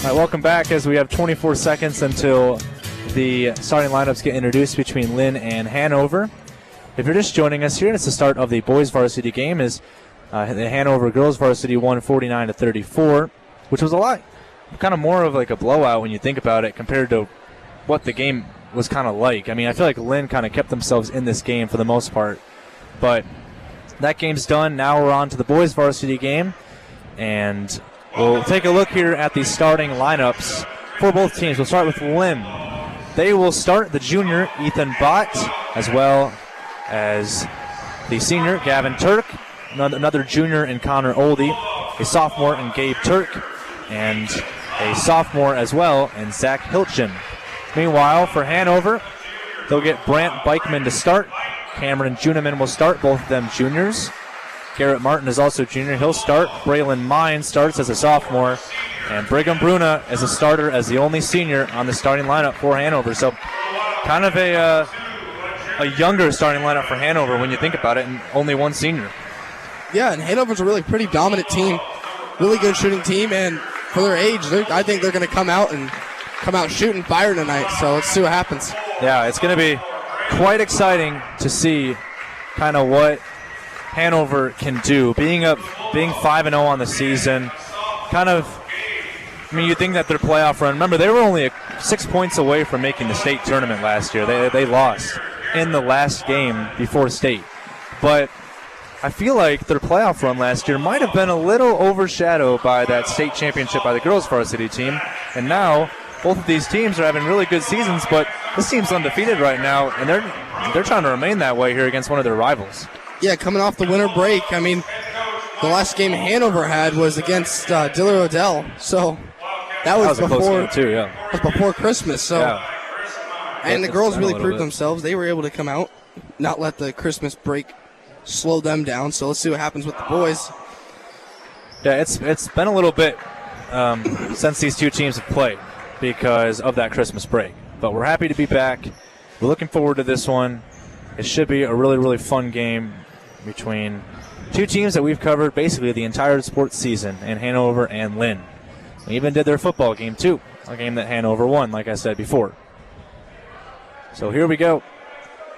All right, welcome back as we have 24 seconds until the starting lineups get introduced between Linn and Hanover. If you're just joining us here, it's the start of the boys varsity game as the Hanover girls varsity won 49-34, which was a lot, kind of more of like a blowout when you think about it compared to what the game was kind of like. I mean, I feel like Linn kind of kept themselves in this game for the most part, but that game's done. Now we're on to the boys varsity game, and we'll take a look here at the starting lineups for both teams. We'll start with Linn. They will start the junior, Ethan Bott, as well as the senior, Gavin Turk, another junior in Connor Oldie, a sophomore in Gabe Turk, and a sophomore as well in Zach Hilchin. Meanwhile, for Hanover, they'll get Brant Beichman to start. Cameron Juniman will start, both of them juniors. Garrett Martin is also junior. He'll start. Braylon Mine starts as a sophomore. And Brigham Bruna as a starter as the only senior on the starting lineup for Hanover. So kind of a younger starting lineup for Hanover when you think about it, and only one senior. Yeah, and Hanover's a really pretty dominant team. Really good shooting team, and for their age, I think they're going to come out shooting fire tonight. So let's see what happens. Yeah, it's going to be quite exciting to see kind of what Hanover can do. Being 5-0 on the season, kind of, I mean, you think that their playoff run, remember, they were only 6 points away from making the state tournament last year. They lost in the last game before state. But I feel like their playoff run last year might have been a little overshadowed by that state championship by the girls varsity team. And now both of these teams are having really good seasons, but this team's undefeated right now, and they're trying to remain that way here against one of their rivals. Yeah, coming off the winter break, I mean, the last game Hanover had was against Diller Odell, so that was before, a close game too, yeah. That was before Christmas. So, yeah. And the girls really proved themselves. They were able to come out, not let the Christmas break slow them down. So let's see what happens with the boys. Yeah, it's been a little bit since these two teams have played because of that Christmas break. But we're happy to be back. We're looking forward to this one. It should be a really, really fun game between two teams that we've covered basically the entire sports season in Hanover and Linn. We even did their football game too, a game that Hanover won, like I said before. So here we go.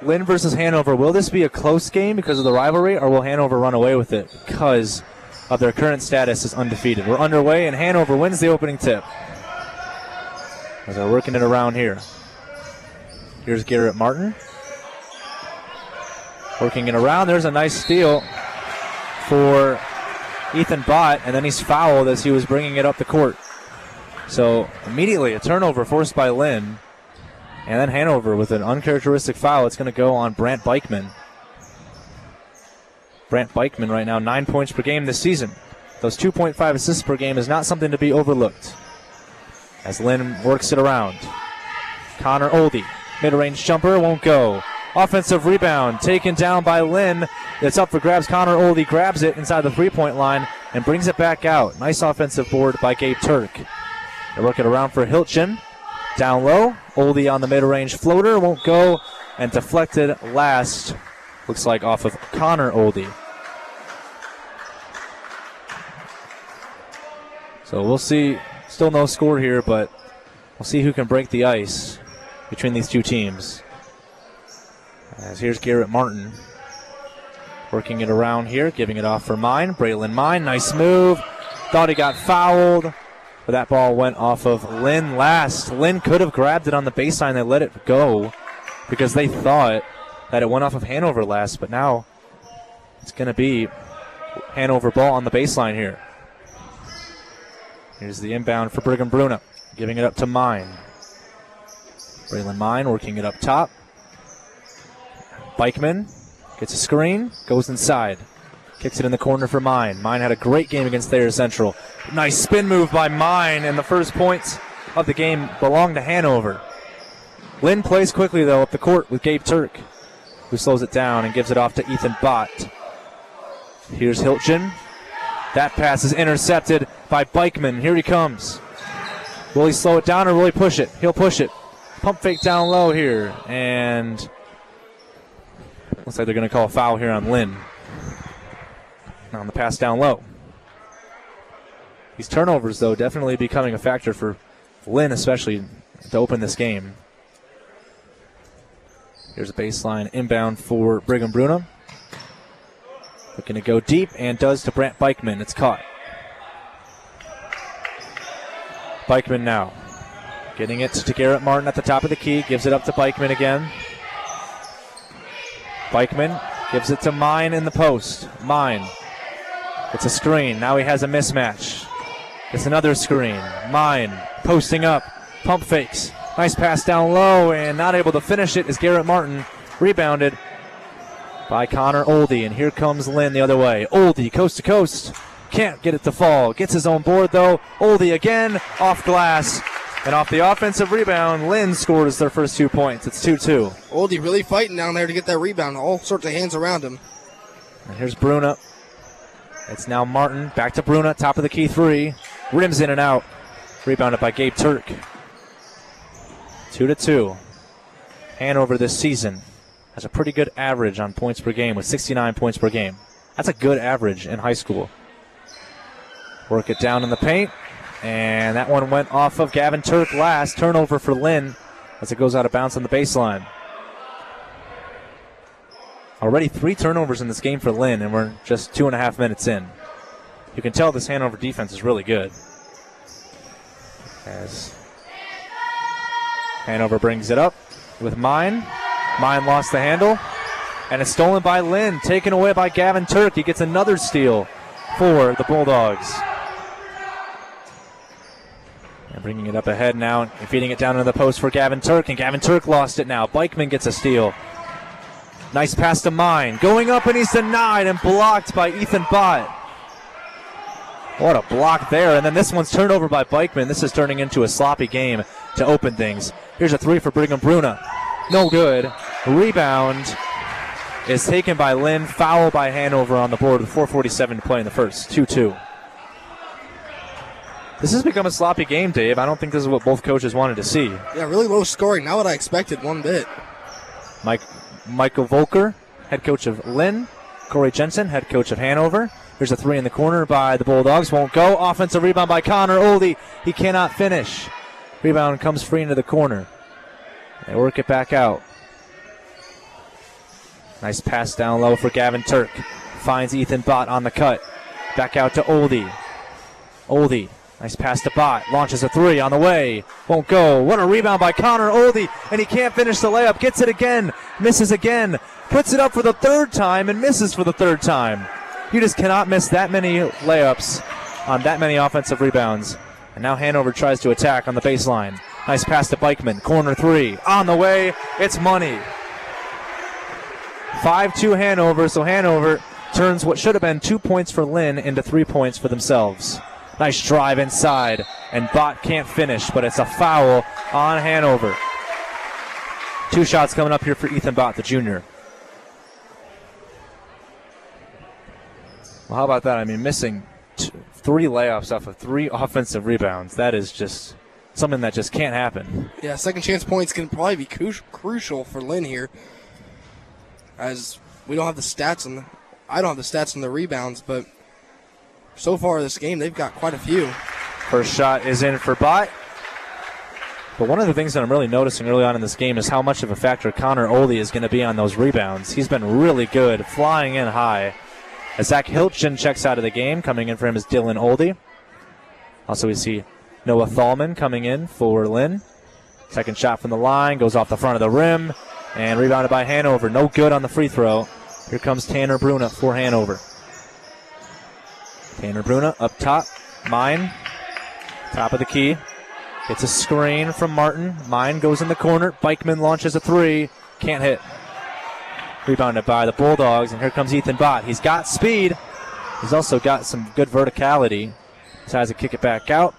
Linn versus Hanover. Will this be a close game because of the rivalry, or will Hanover run away with it because of their current status as undefeated? We're underway, and Hanover wins the opening tip as they're working it around here. Here's Garrett Martin. Working it around. There's a nice steal for Ethan Bott, and then he's fouled as he was bringing it up the court. So immediately a turnover forced by Linn, and then Hanover with an uncharacteristic foul. It's going to go on Brant Beichman. Brant Beichman right now 9 points per game this season. Those 2.5 assists per game is not something to be overlooked. As Linn works it around. Connor Oldie, mid-range jumper, won't go. Offensive rebound taken down by Linn. It's up for grabs. Connor Oldie grabs it inside the three-point line and brings it back out. Nice offensive board by Gabe Turk. They work it around for Hilchin. Down low. Oldie on the mid-range floater. Won't go. And deflected last. Looks like off of Connor Oldie. So we'll see. Still no score here, but we'll see who can break the ice between these two teams. As here's Garrett Martin working it around here, giving it off for Mine. Braylon Mine, nice move. Thought he got fouled, but that ball went off of Linn last. Linn could have grabbed it on the baseline. They let it go because they thought that it went off of Hanover last, but now it's going to be Hanover ball on the baseline here. Here's the inbound for Brigham Bruna, giving it up to Mine. Braylon Mine working it up top. Beichman gets a screen, goes inside. Kicks it in the corner for Mine. Mine had a great game against Thayer Central. Nice spin move by Mine, and the first points of the game belong to Hanover. Linn plays quickly, though, up the court with Gabe Turk, who slows it down and gives it off to Ethan Bott. Here's Hilchin. That pass is intercepted by Beichman. Here he comes. Will he slow it down or will he push it? He'll push it. Pump fake down low here, and looks like they're going to call a foul here on Linn on the pass down low. These turnovers, though, definitely becoming a factor for Linn, especially to open this game. Here's a baseline inbound for Brigham Bruna. Looking to go deep, and does to Brant Beichman. It's caught. Beichman now. Getting it to Garrett Martin at the top of the key. Gives it up to Beichman again. Beichman gives it to Mine in the post. Mine. It's a screen. Now he has a mismatch. It's another screen. Mine posting up. Pump fakes. Nice pass down low, and not able to finish it is Garrett Martin. Rebounded by Connor Oldie, and here comes Linn the other way. Oldie, coast to coast. Can't get it to fall. Gets his own board, though. Oldie again, off glass. And off the offensive rebound, Linn scores their first 2 points. It's 2-2. Oldie really fighting down there to get that rebound. All sorts of hands around him. And here's Bruna. It's now Martin. Back to Bruna. Top of the key three. Rims in and out. Rebounded by Gabe Turk. 2-2. Hanover this season has a pretty good average on points per game with 69 points per game. That's a good average in high school. Work it down in the paint. And that one went off of Gavin Turk last. Turnover for Linn as it goes out of bounds on the baseline. Already 3 turnovers in this game for Linn, and we're just 2.5 minutes in. You can tell this Hanover defense is really good. As Hanover brings it up with Mine. Mine lost the handle, and it's stolen by Linn, taken away by Gavin Turk. He gets another steal for the Bulldogs. And bringing it up ahead now and feeding it down into the post for Gavin Turk, and Gavin Turk lost it now. Beichman gets a steal. Nice pass to Mine. Going up, and he's denied and blocked by Ethan Bott. What a block there. And then this one's turned over by Beichman. This is turning into a sloppy game to open things. Here's a three for Brigham Bruna. No good. Rebound is taken by Linn. Foul by Hanover on the board with 4:47 to play in the first. 2-2. This has become a sloppy game, Dave. I don't think this is what both coaches wanted to see. Yeah, really low scoring. Not what I expected one bit. Michael Volker, head coach of Linn. Corey Jensen, head coach of Hanover. There's a three in the corner by the Bulldogs. Won't go. Offensive rebound by Connor Oldie. He cannot finish. Rebound comes free into the corner. They work it back out. Nice pass down low for Gavin Turk. Finds Ethan Bott on the cut. Back out to Oldie. Oldie. Nice pass to Bott. Launches a three on the way. Won't go. What a rebound by Connor Oldie. And he can't finish the layup. Gets it again. Misses again. Puts it up for the third time and misses for the third time. You just cannot miss that many layups on that many offensive rebounds. And now Hanover tries to attack on the baseline. Nice pass to Beichman. Corner three. On the way. It's money. 5-2 Hanover. So Hanover turns what should have been 2 points for Linn into 3 points for themselves. Nice drive inside. And Bott can't finish, but it's a foul on Hanover. 2 shots coming up here for Ethan Bott, the junior. Well, how about that? I mean, missing 3 layups off of 3 offensive rebounds. That is just something that just can't happen. Yeah, second chance points can probably be crucial for Linn here, as we don't have the stats on I don't have the stats on the rebounds, but so far this game they've got quite a few. First shot is in for Bott. But one of the things that I'm really noticing early on in this game is how much of a factor Connor Oldie is going to be on those rebounds. He's been really good, flying in high. As Zach Hilton checks out of the game, coming in for him is Dylan Oldie. Also, we see Noah Thalman coming in for Linn. Second shot from the line, goes off the front of the rim, and rebounded by Hanover. No good on the free throw. Here comes Tanner Bruna for Hanover. Tanner Bruna up top. Mine, top of the key. It's a screen from Martin. Mine goes in the corner. Beichman launches a three. Can't hit. Rebounded by the Bulldogs, and here comes Ethan Bott. He's got speed. He's also got some good verticality. Tries to kick it back out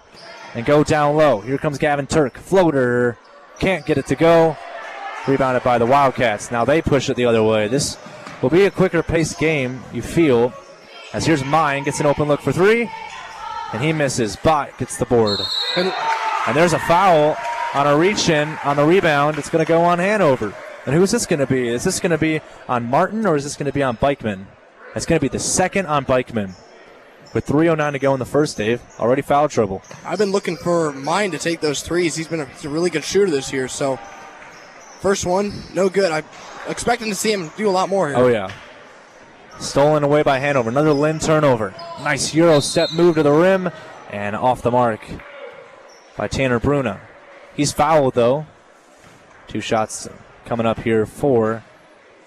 and go down low. Here comes Gavin Turk. Floater. Can't get it to go. Rebounded by the Wildcats. Now they push it the other way. This will be a quicker paced game, you feel. As here's Mine. Gets an open look for three. And he misses. Bott gets the board. And there's a foul on a reach-in on the rebound. It's going to go on Hanover. And who is this going to be? Is this going to be on Martin or is this going to be on Beichman? It's going to be the second on Beichman. with 3:09 to go in the first, Dave. Already foul trouble. I've been looking for Mine to take those threes. He's been a really good shooter this year. So, first one, no good. I'm expecting to see him do a lot more here. Oh, yeah. Stolen away by Hanover. Another Linn turnover. Nice Euro step move to the rim and off the mark by Tanner Bruna. He's fouled, though. 2 shots coming up here for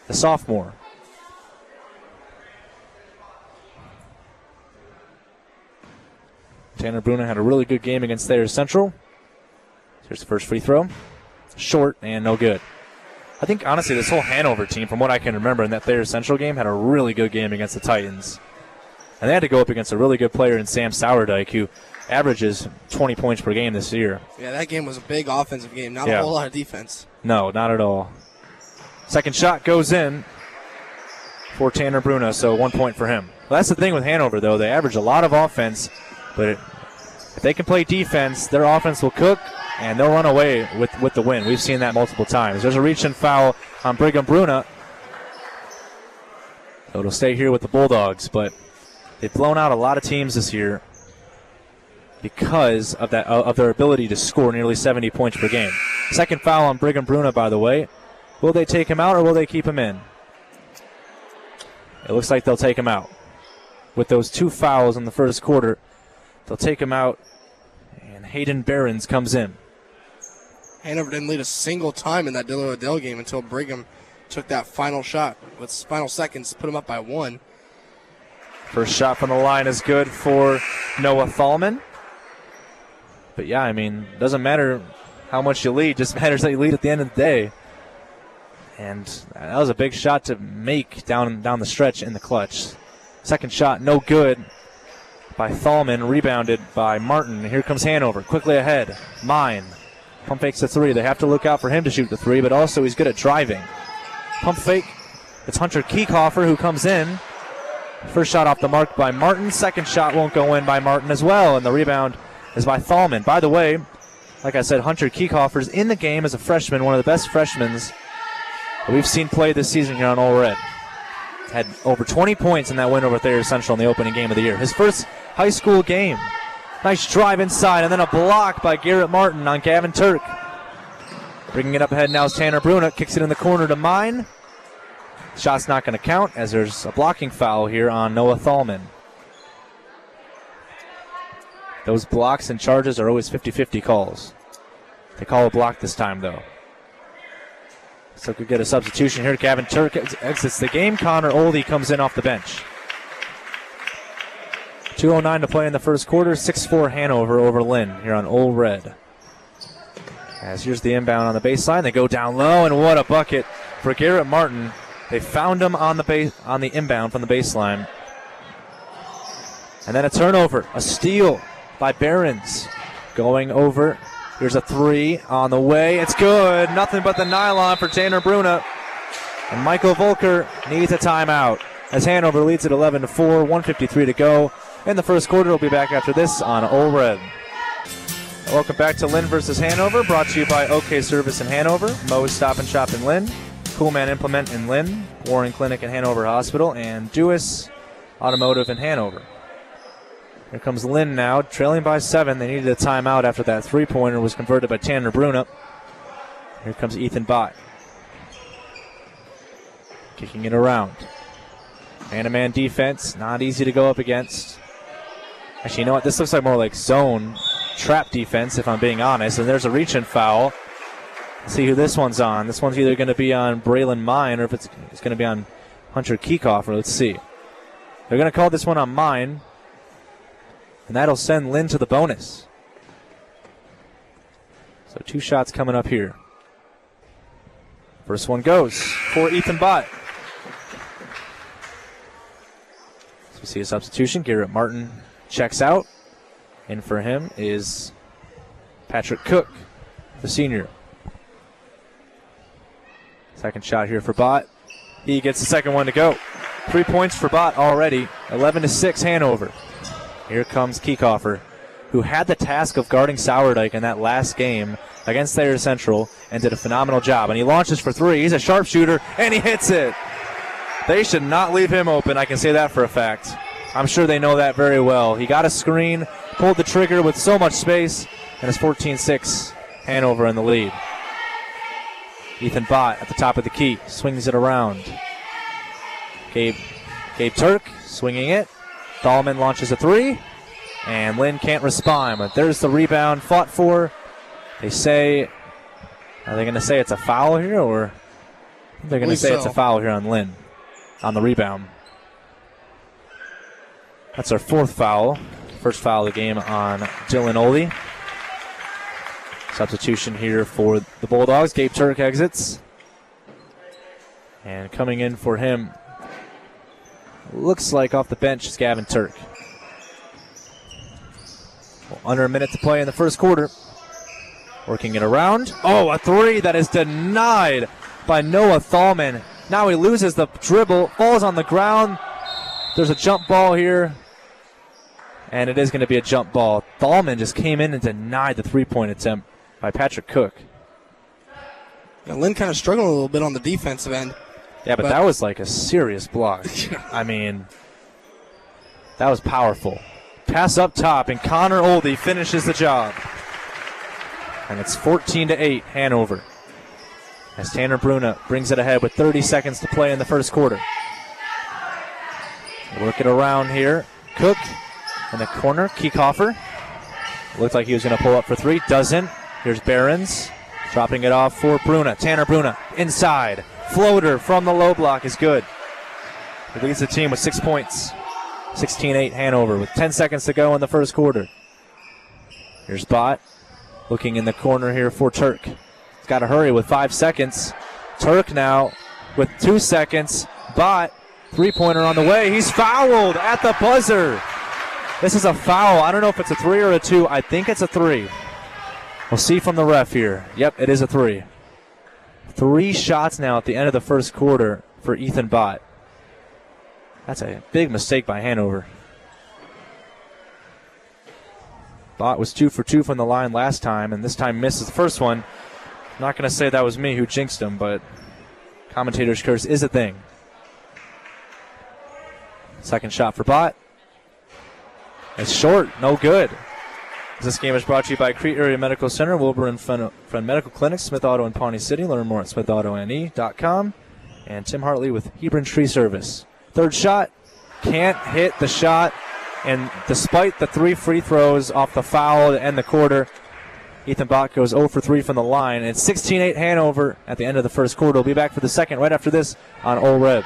the sophomore. Tanner Bruna had a really good game against Thayer Central. Here's the first free throw. Short and no good. I think, honestly, this whole Hanover team, from what I can remember in that Thayer Central game, had a really good game against the Titans. And they had to go up against a really good player in Sam Sourdike, who averages 20 points per game this year. Yeah, that game was a big offensive game, not a whole lot of defense. No, not at all. Second shot goes in for Tanner Bruna, so 1 point for him. Well, that's the thing with Hanover, though. They average a lot of offense, but if they can play defense, their offense will cook, and they'll run away with the win. We've seen that multiple times. There's a reach-in foul on Brigham Bruna. So it'll stay here with the Bulldogs, but they've blown out a lot of teams this year because of that of their ability to score nearly 70 points per game. Second foul on Brigham Bruna, by the way. Will they take him out or will they keep him in? It looks like they'll take him out. With those 2 fouls in the first quarter, they'll take him out, and Hayden Behrens comes in. Hanover didn't lead a single time in that Dillon Adele game until Brigham took that final shot with final seconds to put him up by 1. First shot from the line is good for Noah Thalman. But yeah, I mean, it doesn't matter how much you lead, it just matters that you lead at the end of the day. And that was a big shot to make down the stretch in the clutch. Second shot, no good by Thalman, rebounded by Martin. Here comes Hanover, quickly ahead. Mine. Pump fakes the 3. They have to look out for him to shoot the 3, but also he's good at driving. Pump fake. It's Hunter Kiekhofer who comes in. First shot off the mark by Martin. Second shot won't go in by Martin as well, and the rebound is by Thalman. By the way, like I said, Hunter Kiekhofer's in the game as a freshman, one of the best freshmen that we've seen play this season here on All Red. Had over 20 points in that win over Thayer Central in the opening game of the year. His first high school game. Nice drive inside, and then a block by Garrett Martin on Gavin Turk. Bringing it up ahead now is Tanner Bruna. Kicks it in the corner to Mine. Shot's not going to count as there's a blocking foul here on Noah Thalman. Those blocks and charges are always 50-50 calls. They call a block this time, though. So could get a substitution here. Gavin Turk exits the game. Connor Oldie comes in off the bench. 2:09 to play in the first quarter. 6-4 Hanover over Linn here on Old Red. As here's the inbound on the baseline. They go down low, and what a bucket for Garrett Martin. They found him on the inbound from the baseline. And then a turnover, a steal by Behrens. Going over. Here's a 3 on the way. It's good. Nothing but the nylon for Tanner Bruna. And Michael Volker needs a timeout as Hanover leads at 11-4, 1:53 to go. In the first quarter, we'll be back after this on Old Red. Welcome back to Linn versus Hanover, brought to you by OK Service in Hanover, Moe's Stop and Shop in Linn, Coolman Implement in Linn, Warren Clinic in Hanover Hospital, and Dewis Automotive in Hanover. Here comes Linn now, trailing by 7. They needed a timeout after that three-pointer was converted by Tanner Bruna. Here comes Ethan Bott. Kicking it around. Man-to-man defense, not easy to go up against. Actually, you know what? This looks like more like zone trap defense, if I'm being honest. And there's a reach-in foul. Let's see who this one's on. This one's either going to be on Braylon Mine or if it's going to be on Hunter Kiekhofer. Let's see. They're going to call this one on Mine. And that'll send Linn to the bonus. So 2 shots coming up here. First one goes for Ethan Bott. So we see a substitution. Garrett Martin checks out. In for him is Patrick Cook, the senior. Second shot here for Bott. He gets the second one to go. 3 points for Bott already. 11-6 Hanover. Here comes Kiekhofer, who had the task of guarding Sourdike in that last game against Thayer Central and did a phenomenal job. And he launches for 3. He's a sharpshooter, and he hits it. They should not leave him open. I can say that for a fact. I'm sure they know that very well. He got a screen, pulled the trigger with so much space, and it's 14-6, Hanover in the lead. Ethan Bott at the top of the key, swings it around. Gabe Turk swinging it. Dahlman launches a three, and Linn can't respond. But there's the rebound fought for. Are they going to say it's a foul here, or they're going to say it's a foul here on Linn on the rebound? That's our fourth foul. First foul of the game on Dylan Oley. Substitution here for the Bulldogs. Gabe Turk exits. And coming in for him, looks like off the bench is Gavin Turk. Well, under a minute to play in the first quarter. Working it around. Oh, a three that is denied by Noah Thalman. Now he loses the dribble, falls on the ground. There's a jump ball here. And it is going to be a jump ball. Thalman just came in and denied the three-point attempt by Patrick Cook. Now, Linn kind of struggling a little bit on the defensive end. Yeah, but that was like a serious block. I mean, that was powerful. Pass up top, and Connor Oldie finishes the job. And it's 14-8, Hanover. As Tanner Bruna brings it ahead with 30 seconds to play in the first quarter. Work it around here. Cook in the corner. Kiekhofer. Looked like he was going to pull up for three. Doesn't. Here's Behrens. Dropping it off for Bruna. Tanner Bruna inside. Floater from the low block is good. He leads the team with 6 points. 16-8 Hanover with 10 seconds to go in the first quarter. Here's Bott. Looking in the corner here for Turk. He's got to hurry with 5 seconds. Turk now with 2 seconds. Bott, three-pointer on the way. He's fouled at the buzzer. This is a foul. I don't know if it's a three or a two. I think it's a three. We'll see from the ref here. Yep, it is a three. 3 shots now at the end of the first quarter for Ethan Bott. That's a big mistake by Hanover. Bott was 2 for 2 from the line last time, and this time misses the first one. I'm not going to say that was me who jinxed him, but commentator's curse is a thing. Second shot for Bott. It's short, no good. This game is brought to you by Crete Area Medical Center, Wilbur and Friend Medical Clinic, Smith Auto in Pawnee City. Learn more at smithauto.ne.com. And Tim Hartley with Hebron Tree Service. Third shot, can't hit the shot. And despite the 3 free throws off the foul to end the quarter, Ethan Bott goes 0 for 3 from the line. It's 16-8 Hanover at the end of the first quarter. We'll be back for the second right after this on Ole Red.